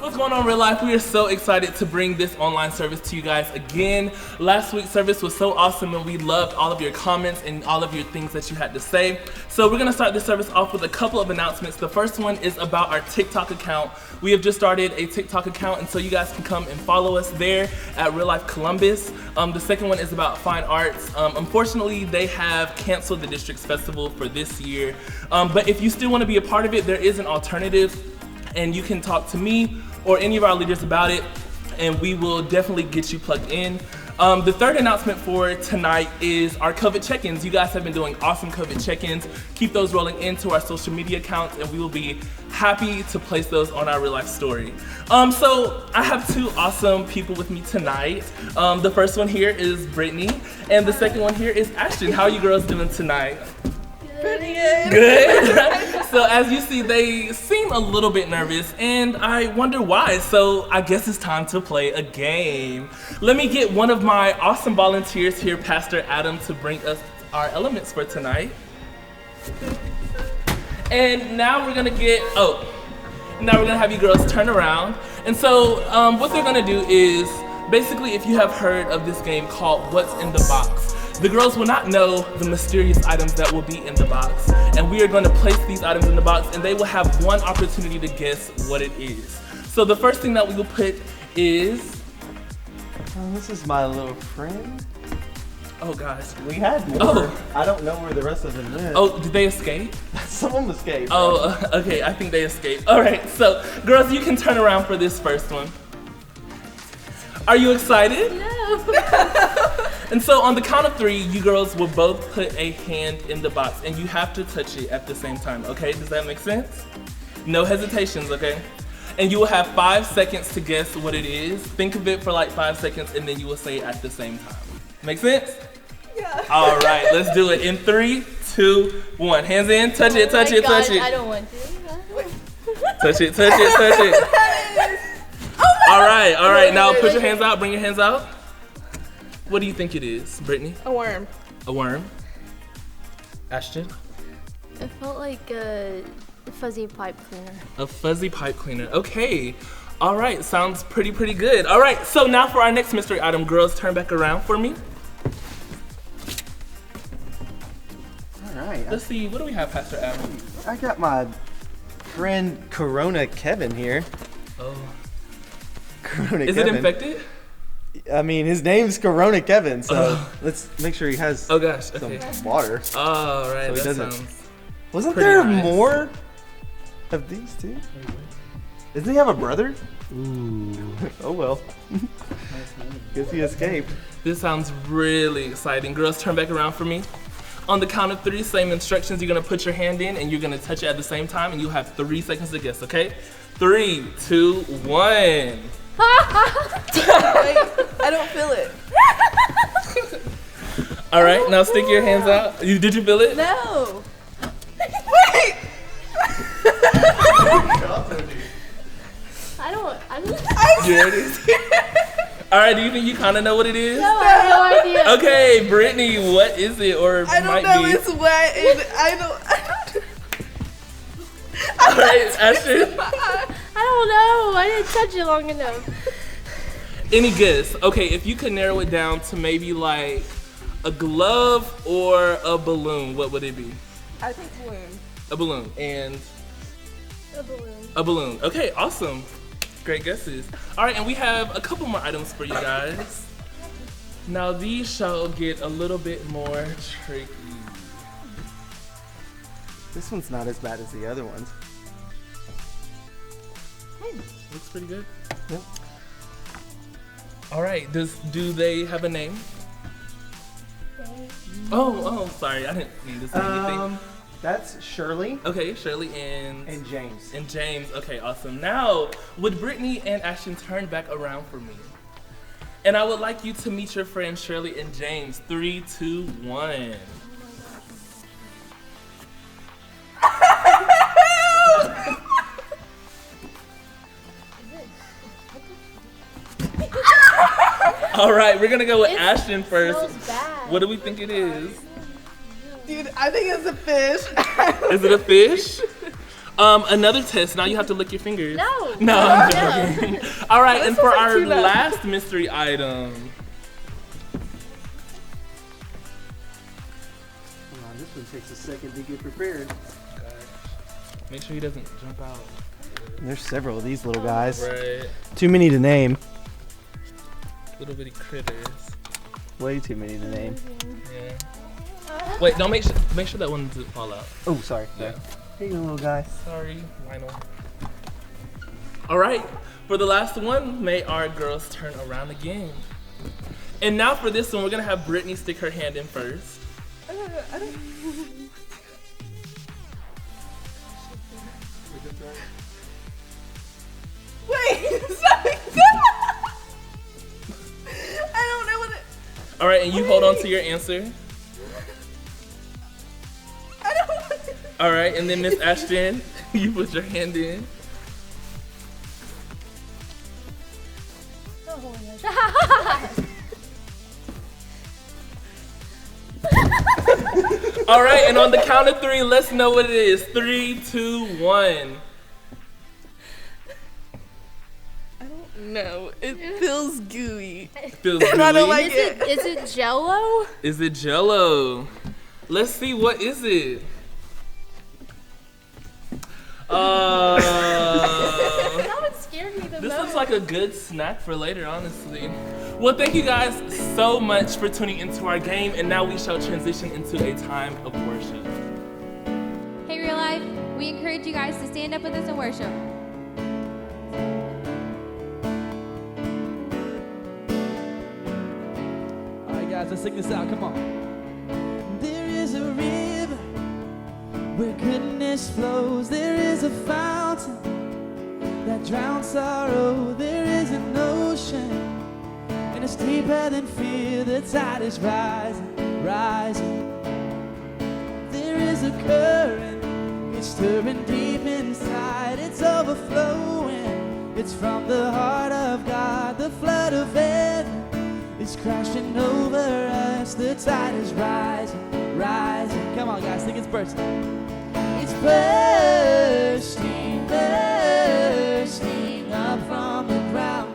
What's going on, Real Life? We are so excited to bring this online service to you guys again. Last week's service was so awesome and we loved all of your comments and all of your things that you had to say. So we're gonna start this service off with a couple of announcements. The first one is about our TikTok account. We have just started a TikTok account, and so you guys can come and follow us there at Real Life Columbus. The second one is about fine arts. Unfortunately, they have canceled the Districts Festival for this year. But if you still wanna be a part of it, there is an alternative, and you can talk to me or any of our leaders about it, and we will definitely get you plugged in. The third announcement for tonight is our COVID check-ins. You guys have been doing awesome COVID check-ins. Keep those rolling into our social media accounts, and we will be happy to place those on our Real Life story. So I have two awesome people with me tonight. The first one here is Brittany, and the second one here is Ashton. How are you girls doing tonight? Pretty good. Good? So as you see, they seem a little bit nervous, and I wonder why. So I guess it's time to play a game. Let me get one of my awesome volunteers here, Pastor Adam, to bring us our elements for tonight. And now we're gonna have you girls turn around. And so what they're gonna do is, basically, if you have heard of this game called What's in the Box, the girls will not know the mysterious items that will be in the box, and we are going to place these items in the box, and they will have one opportunity to guess what it is. So the first thing that we will put is... this is my little friend. Oh gosh. We had more. Oh. I don't know where the rest of them went. Oh, did they escape? Some of them escaped. Oh, okay, I think they escaped. All right, so girls, you can turn around for this first one. Are you excited? No. And so on the count of three, you girls will both put a hand in the box, and you have to touch it at the same time, okay? Does that make sense? No hesitations, okay? And you will have 5 seconds to guess what it is. Think of it for like 5 seconds, and then you will say it at the same time. Make sense? Yeah. All right, let's do it. In 3, 2, 1. Hands in, touch it, touch it, touch it. I don't want to. Touch it, touch it, touch it. All right, now put your hands out, bring your hands out. What do you think it is, Brittany? A worm. A worm? Ashton? It felt like a fuzzy pipe cleaner. A fuzzy pipe cleaner, okay. All right, sounds pretty good. All right, so now for our next mystery item, girls, turn back around for me. All right. Let's see, what do we have, Pastor Adam? I got my friend Corona Kevin here. Oh. Corona Is Kevin. it infected? I mean, his name's Corona Kevin, so let's make sure he has Oh gosh, some okay. water. All right, So he that doesn't- sounds... Wasn't pretty there nice. more of these two? Doesn't he have a brother? Ooh. Oh well. Guess he escaped. This sounds really exciting. Girls, turn back around for me. On the count of 3, same instructions. You're gonna put your hand in and you're gonna touch it at the same time, and you have 3 seconds to guess, okay? 3, 2, 1. Wait, I don't feel it. All right, now stick your hands out. Did you feel it? No. Wait. I don't. You ready? All right, do you think you kind of know what it is? No, I have no idea. Okay, Brittany, what is it, or I don't might know. be? It's wet, and I don't. All right, Ashton. I don't know. I didn't touch it long enough. Any guess? Okay, if you could narrow it down to maybe like a glove or a balloon, what would it be? I think balloon. A balloon and A balloon. a balloon. Okay, awesome. Great guesses. All right, and we have a couple more items for you guys. Now these shall get a little bit more tricky. This one's not as bad as the other ones. Looks pretty good. Yep. All right, do they have a name? Oh, sorry, I didn't mean to say anything. That's Shirley Okay, Shirley and James. And James. Okay, awesome. Now, would Brittany and Ashton turn back around for me? And I would like you to meet your friends Shirley and James. 3, 2, 1. All right, we're gonna go with Ashton first. Smells bad. What do we think it is? Dude, I think it's a fish. Is it a fish? Another test. Now you have to lick your fingers. No. No, I'm joking. All right, and for our too loud. last mystery item. Come on, this one takes a second to get prepared. Make sure he doesn't jump out. There's several of these little guys. Right. Too many to name. Little bitty critters. Way too many to name. Yeah. Wait, don't make sure that one doesn't fall out. Oh, sorry. Yeah. Here you go, little guy. Sorry, Lionel. All right, for the last one, may our girls turn around again. And now for this one, we're gonna have Brittany stick her hand in first. I don't. Wait, sorry. I don't know what it. All right, and you hold on to your answer. I don't want it. All right, and then Miss Ashton, you put your hand in. All right, and on the count of 3, let's know what it is. 3, 2, 1. I don't know. It feels gooey. Feels And I don't gooey. like Is it Jello? Is it Jello? Let's see, what is it? That one scared me the This most. looks like a good snack for later, honestly. Well, thank you guys so much for tuning into our game, and now we shall transition into a time of worship. Hey, Real Life, we encourage you guys to stand up with us in worship. All right, guys, let's sing this out. Come on. There is a river where goodness flows. There is a fountain that drowns sorrow. There is an ocean, and it's deeper than fear. The tide is rising, rising. There is a current, it's stirring deep inside. It's overflowing. It's from the heart of God. The flood of heaven is crashing over us. The tide is rising, rising. Come on, guys, think it's bursting. It's bursting, bursting up from the ground.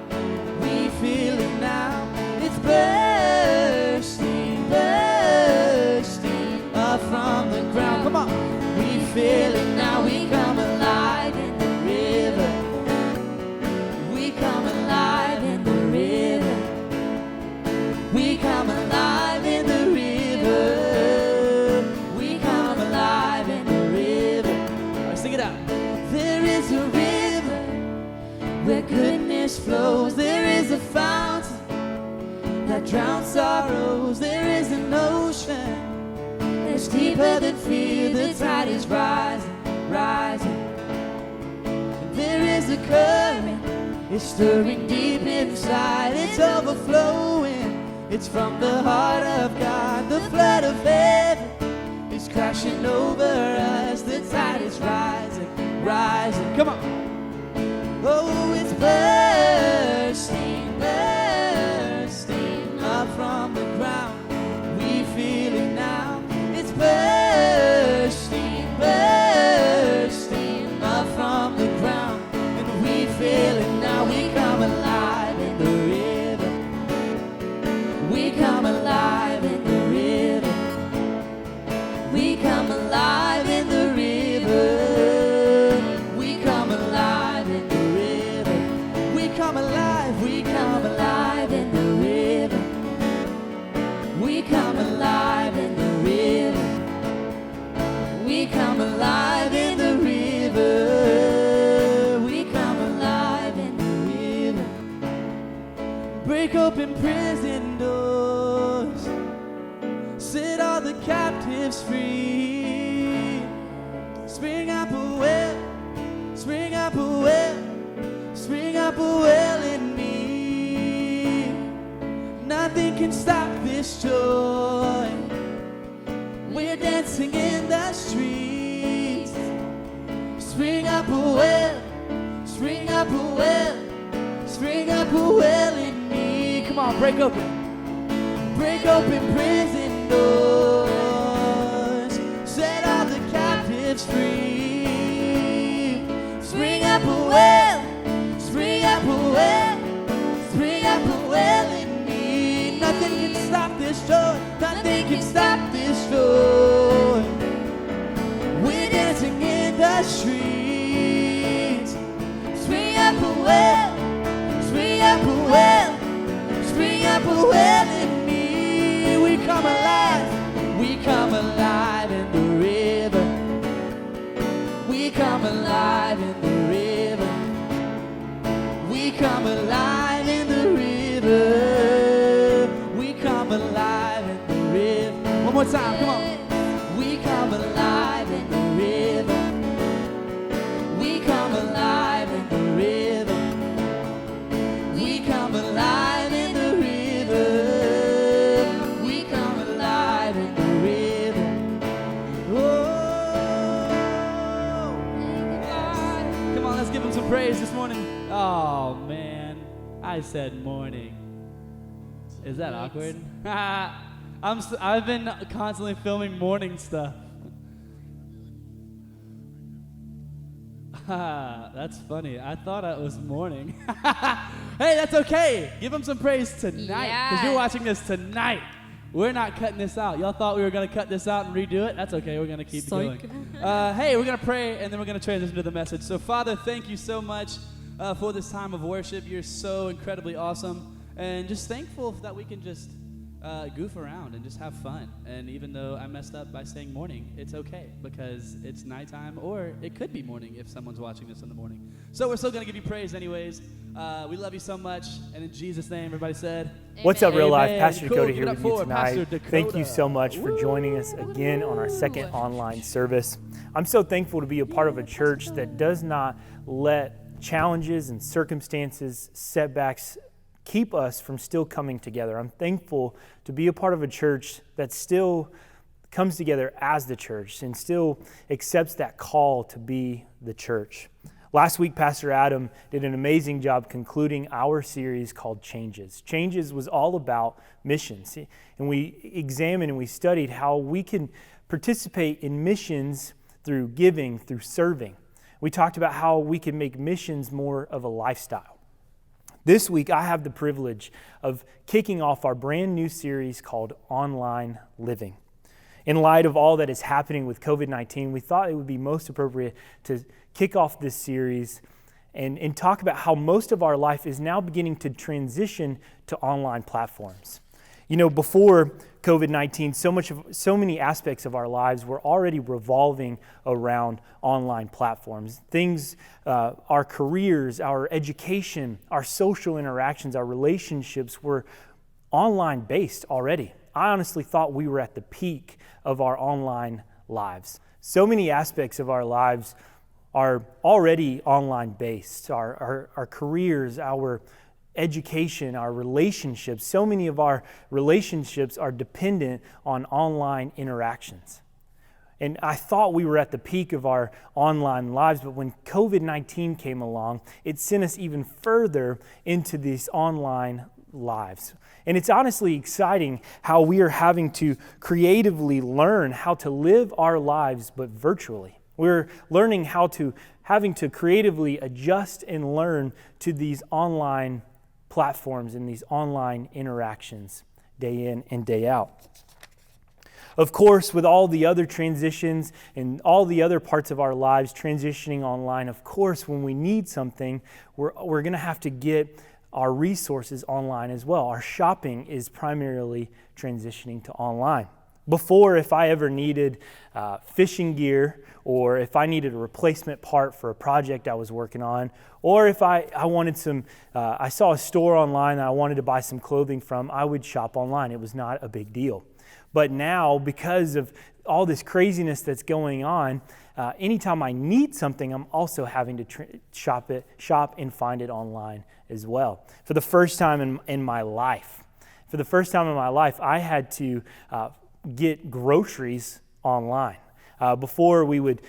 We feel it now. It's bursting, bursting up from the ground. Come on. We feel it now. We come alive in the river. We come alive in the river. We come alive in the river. We come alive in the river. All right, sing it out. There is a river where goodness flows. There is a fountain that drowns sorrows. There is an ocean that's deeper than fear. The tide is rising, rising. There is a current, it's stirring deep inside. It's overflowing. It's from the heart of God. The flood of heaven is crashing over us. The tide is rising, rising. Come on. Oh, it's bursting, bursting up from the ground. We feel it now. It's bursting, bursting up from the ground. And we feel it now. We come alive in the river. We come alive in the river. We come alive in the river. We come alive in the river. We come alive. We come alive in the river. We come alive in the river. We come alive in the river. We come alive in the river. Break open prison doors. Set all the captives free. Spring up a well. Spring up a well. Spring up a well in me. Nothing can stop this joy. We're dancing in the streets. Spring up a well. Spring up a well. Spring up a well in me. Come on, break open. Break open prison doors. Set all the captives free. up a well, spring up a well, spring up a well in me. Nothing can stop this joy, nothing can stop this joy. We're dancing in the streets. Spring up a well, spring up a well, spring up a well in me. We come alive in the river. We come alive in the river. We come alive in the river. We come alive in the river. One more time, come on. We come alive in the river. We come alive in the river. We come alive in the river. We come alive in the river. Oh, come on, let's give him some praise this morning. Oh man, I said morning. Is that awkward? I've been constantly filming morning stuff. That's funny. I thought it was morning. Hey, that's okay. Give him some praise tonight, because you're watching this tonight. We're not cutting this out. Y'all thought we were going to cut this out and redo it? That's okay. We're going to keep it going. Hey, we're going to pray, and then we're going to transition to the message. So, Father, thank you so much for this time of worship. You're so incredibly awesome. And just thankful that we can just goof around and just have fun. And even though I messed up by saying morning, it's okay, because it's nighttime, or it could be morning if someone's watching this in the morning. So we're still going to give you praise anyways. We love you so much. And in Jesus' name, everybody said, What's up, Real Life? Amen. Pastor Cool. Dakota Give here it up with you for Pastor tonight. Thank you Dakota. so much for joining us again on our second online service. I'm so thankful to be a part of a church that does not let challenges and circumstances, setbacks, keep us from still coming together. I'm thankful to be a part of a church that still comes together as the church and still accepts that call to be the church. Last week, Pastor Adam did an amazing job concluding our series called Changes. Changes was all about missions. And we examined and we studied how we can participate in missions through giving, through serving. We talked about how we can make missions more of a lifestyle. This week, I have the privilege of kicking off our brand new series called Online Living. In light of all that is happening with COVID-19, we thought it would be most appropriate to kick off this series and talk about how most of our life is now beginning to transition to online platforms. You know, before COVID-19, so many aspects of our lives were already revolving around online platforms. Things, our careers, our education, our social interactions, our relationships were online based already. I honestly thought we were at the peak of our online lives. So many aspects of our lives are already online based. Our careers, our education, our relationships, so many of our relationships are dependent on online interactions. And I thought we were at the peak of our online lives, but when COVID-19 came along, it sent us even further into these online lives. And it's honestly exciting how we are having to creatively learn how to live our lives, but virtually. We're learning having to creatively adjust and learn to these online platforms and these online interactions day in and day out. Of course, with all the other transitions and all the other parts of our lives transitioning online, of course, when we need something, we're going to have to get our resources online as well. Our shopping is primarily transitioning to online. Before, if I ever needed fishing gear, or if I needed a replacement part for a project I was working on, or if I wanted I saw a store online that I wanted to buy some clothing from, I would shop online. It was not a big deal. But now, because of all this craziness that's going on, anytime I need something, I'm also having to shop and find it online as well. For the first time in my life, I had to get groceries online. Before we would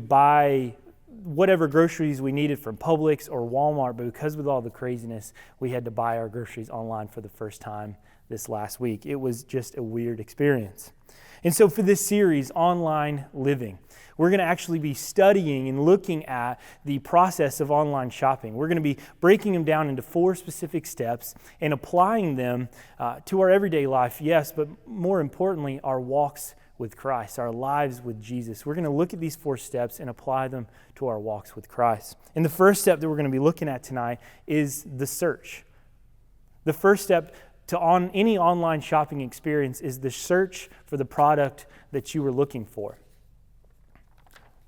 buy whatever groceries we needed from Publix or Walmart, but because with all the craziness, we had to buy our groceries online for the first time this last week. It was just a weird experience. And so for this series, Online Living, we're going to actually be studying and looking at the process of online shopping. We're going to be breaking them down into 4 specific steps and applying them to our everyday life, yes, but more importantly, our walks with Christ, our lives with Jesus. We're going to look at these 4 steps and apply them to our walks with Christ. And the first step that we're going to be looking at tonight is the search. The first step to any online shopping experience is the search for the product that you were looking for.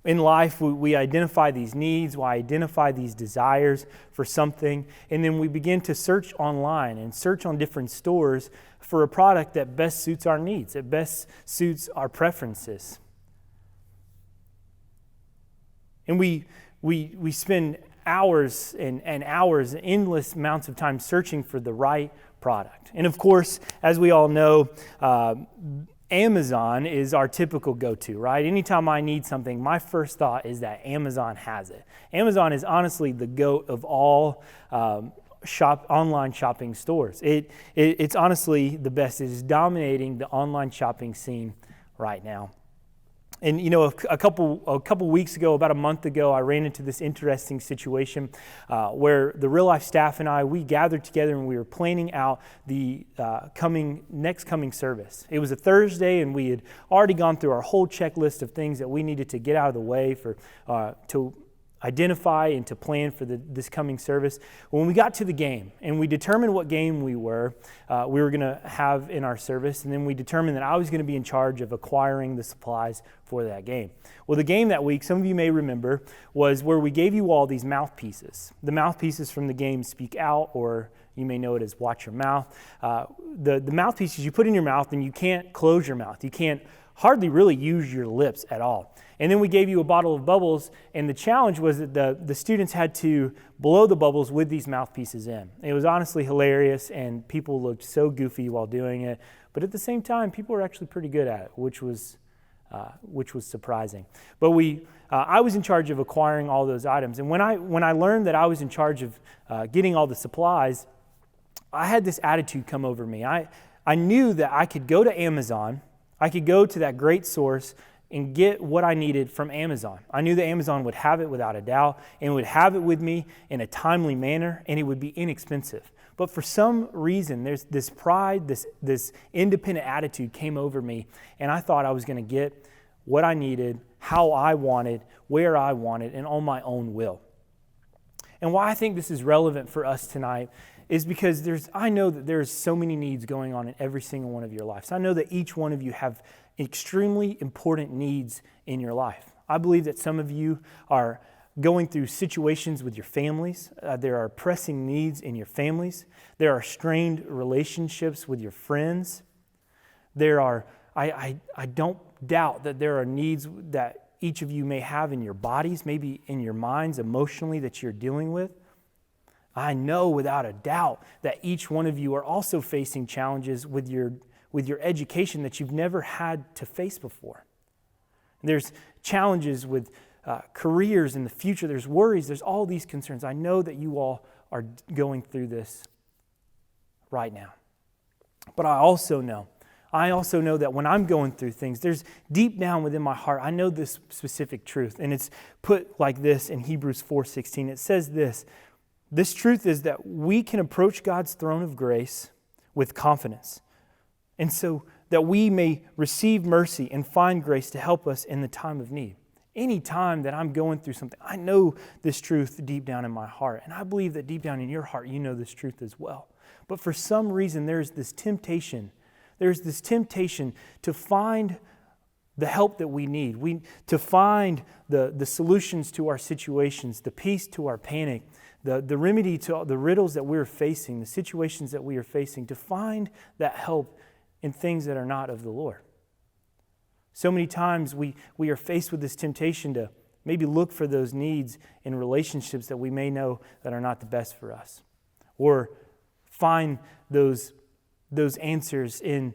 In life, we identify these needs, we identify these desires for something, and then we begin to search online and search on different stores for a product that best suits our needs, that best suits our preferences. And we spend hours and hours, endless amounts of time searching for the right product. And of course, as we all know, Amazon is our typical go-to, right? Anytime I need something, my first thought is that Amazon has it. Amazon is honestly the GOAT of all online shopping stores. It's honestly the best. It is dominating the online shopping scene right now. And you know, a couple weeks ago, about a month ago, I ran into this interesting situation where the Realife staff and we gathered together and we were planning out the next coming service. It was a Thursday, and we had already gone through our whole checklist of things that we needed to get out of the way to identify and to plan for this coming service. When we got to the game and we determined what game we were going to have in our service, and then we determined that I was going to be in charge of acquiring the supplies for that game. Well, the game that week, some of you may remember, was where we gave you all these mouthpieces. The mouthpieces from the game Speak Out, or you may know it as Watch Your Mouth. The mouthpieces you put in your mouth, and you can't close your mouth. You can't hardly really use your lips at all. And then we gave you a bottle of bubbles, and the challenge was that the students had to blow the bubbles with these mouthpieces in. It was honestly hilarious, and people looked so goofy while doing it. But at the same time, people were actually pretty good at it, which was surprising. But I was in charge of acquiring all those items. And when I learned that I was in charge of getting all the supplies, I had this attitude come over me. I knew that I could go to Amazon, I could go to that great source and get what I needed from Amazon. I knew that Amazon would have it without a doubt, and would have it with me in a timely manner, and it would be inexpensive. But for some reason, there's this pride, this independent attitude came over me, and I thought I was going to get what I needed, how I wanted, where I wanted, and on my own will. And why I think this is relevant for us tonight is because I know that there's so many needs going on in every single one of your lives. I know that each one of you have extremely important needs in your life. I believe that some of you are going through situations with your families. There are pressing needs in your families. There are strained relationships with your friends. I don't doubt that there are needs that each of you may have in your bodies, maybe in your minds, emotionally, that you're dealing with. I know without a doubt that each one of you are also facing challenges with your education that you've never had to face before. There's challenges with careers in the future. There's worries. There's all these concerns. I know that you all are going through this right now. But I also know that when I'm going through things, there's deep down within my heart, I know this specific truth. And it's put like this in Hebrews 4:16. It says this. This truth is that we can approach God's throne of grace with confidence, and so that we may receive mercy and find grace to help us in the time of need. Any time that I'm going through something, I know this truth deep down in my heart, and I believe that deep down in your heart, you know this truth as well. But for some reason, there's this temptation to find the help that we need, to find the solutions to our situations, the peace to our panic, the remedy to the riddles that we're facing, the situations that we are facing, to find that help in things that are not of the Lord. So many times we are faced with this temptation to maybe look for those needs in relationships that we may know that are not the best for us, or find those answers in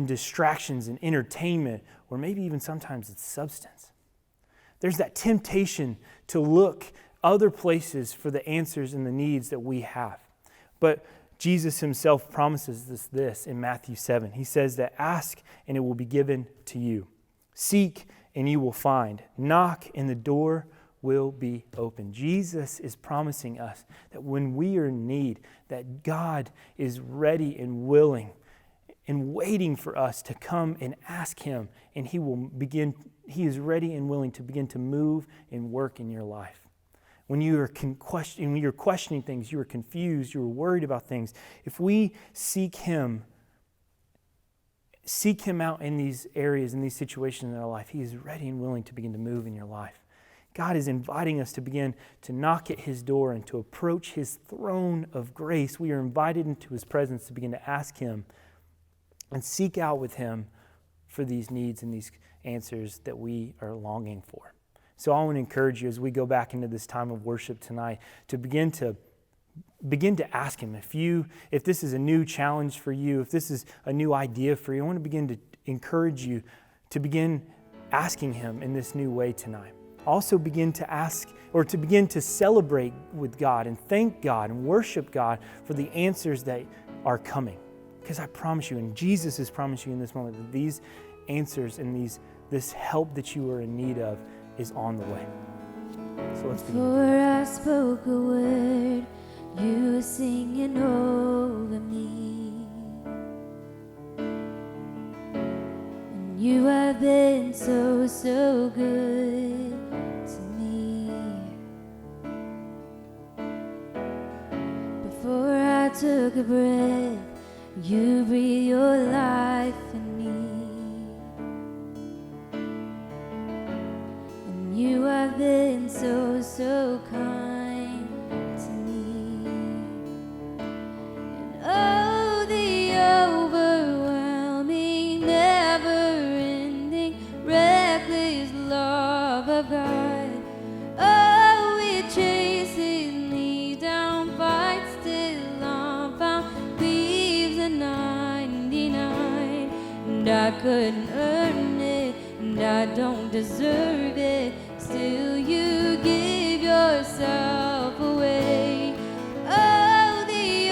distractions and entertainment, or maybe even sometimes it's substance. There's that temptation to look other places for the answers and the needs that we have. But Jesus himself promises us this in Matthew 7. He says that ask and it will be given to you. Seek and you will find. Knock and the door will be open. Jesus is promising us that when we are in need, that God is ready and willing and waiting for us to come and ask him, and he is ready and willing to begin to move and work in your life. When you're questioning things, you are confused, you are worried about things, if we seek him out in these areas, in these situations in our life, he is ready and willing to begin to move in your life. God is inviting us to begin to knock at his door and to approach his throne of grace. We are invited into his presence to begin to ask him and seek out with him for these needs and these answers that we are longing for. So I want to encourage you as we go back into this time of worship tonight to begin to ask him. If this is a new challenge for you, if this is a new idea for you, I want to begin to encourage you to begin asking him in this new way tonight. Also begin to ask or to begin to celebrate with God and thank God and worship God for the answers that are coming. Because I promise you, and Jesus has promised you in this moment, that these answers and this help that you are in need of is on the way. So let's begin. Before I spoke a word, you were singing over me. And you have been so, so good to me. Before I took a breath, you breathe your life in me. And you have been so, so kind to me. And oh, the overwhelming, never-ending, reckless love of God. Oh, it chases me down, fights till I'm found, leaves a 99. And I couldn't earn it, and I don't deserve it. Still you give yourself away. Oh, the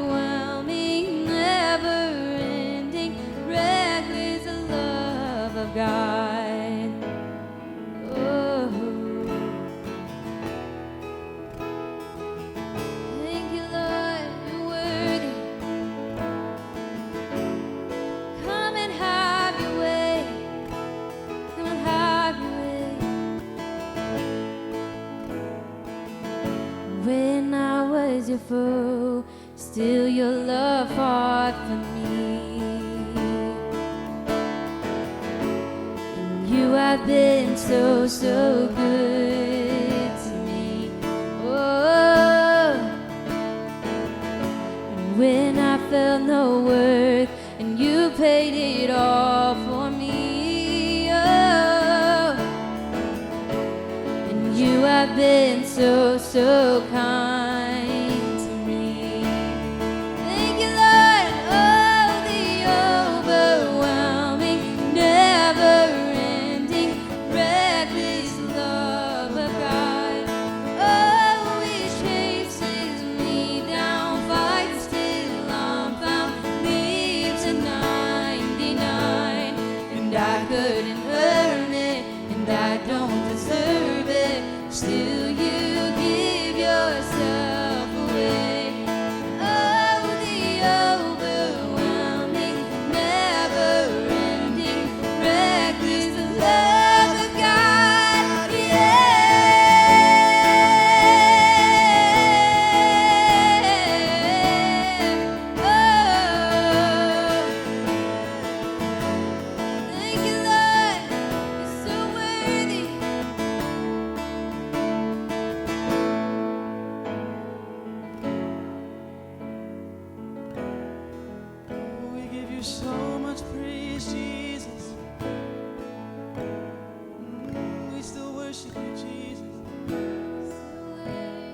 overwhelming, never-ending, reckless love of God. Oh, thank you, Lord, you're worthy. Come and have your way. Come and have your way. When I was your foe, still your love fought for me. And you have been so, so good to me. Oh, and when I felt no worth, and you paid it all for me. Oh, and you have been so, so kind to me. Thank you, Lord. Oh, the overwhelming, never-ending, reckless love of God. Oh, it chases me down, fights till I'm found, leaves a 99. And I couldn't earn it, and I don't deserve it. Still you give yourself away. Oh, the overwhelming, never-ending, reckless love of God. Yeah. Oh, thank you, Lord. You're so worthy. We give you so much praise, Jesus. We still worship you, Jesus.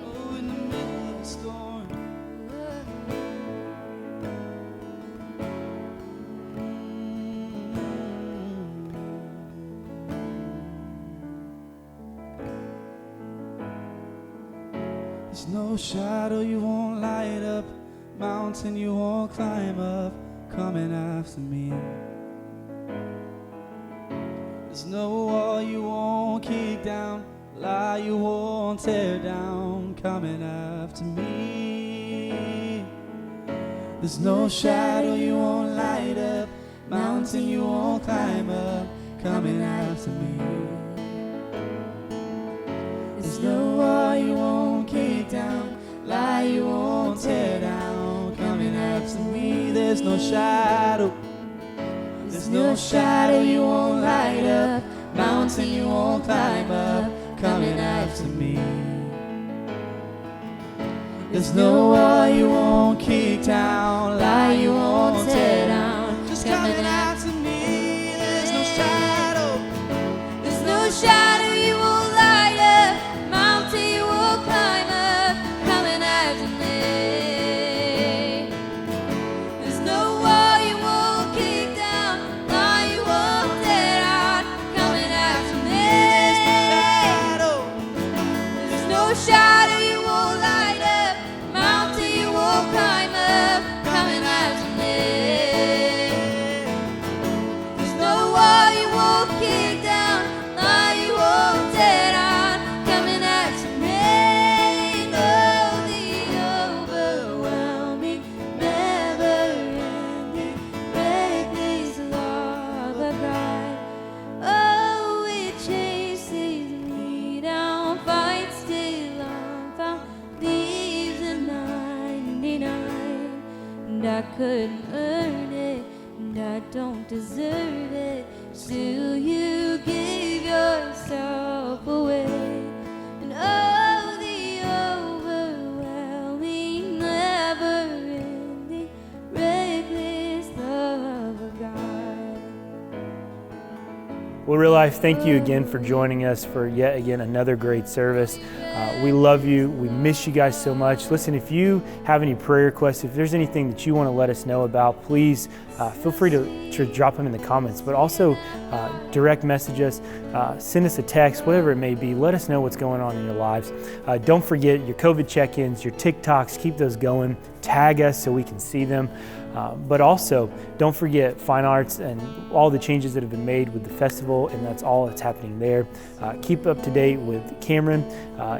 Oh, in the middle of the storm. There's no shadow you won't light up, mountain you won't climb up, coming after me. There's no wall you won't kick down, lie you won't tear down, coming after me. There's no shadow you won't light up, mountain you won't climb up, coming after me. There's no wall you won't kick down, lie you won't tear down, coming after me. There's no shadow, there's no shadow you won't light up, mountain you won't climb up, coming after me. There's no wall you won't kick down, lie you won't tear down, just coming after me. There's no shadow, there's no shadow you won't light up, mountain you won't climb up, coming after me. There's no wall you won't kick down, lie you won't tear down, coming after me. There's no shadow you won't light up, mountain you won't climb up, coming after me. There's no wall you won't kick down, lie you won't tear down, coming after me. No, the overwhelming, never-ending, reckless love of God. Oh, it chases me down, fights till I'm found, leaves the 99. And I couldn't earn it, and I don't deserve it. Still, you gave yourself away. And oh, the overwhelming, never-ending, reckless love of God. Well, Real Life, thank you again for joining us for yet again another great service. We love you. We miss you guys so much. Listen, if you have any prayer requests, if there's anything that you want to let us know about, please feel free to drop them in the comments, but also direct message us, send us a text, whatever it may be. Let us know what's going on in your lives. Don't forget your COVID check-ins, your TikToks, keep those going. Tag us so we can see them. But also, don't forget Fine Arts and all the changes that have been made with the festival, and that's all that's happening there. Keep up to date with Cameron.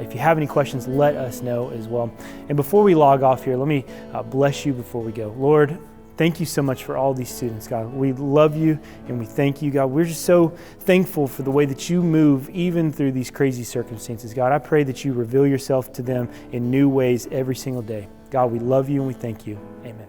If you have any questions, let us know as well. And before we log off here, let me bless you before we go. Lord, thank you so much for all these students, God. We love you and we thank you, God. We're just so thankful for the way that you move even through these crazy circumstances. God, I pray that you reveal yourself to them in new ways every single day. God, we love you and we thank you. Amen.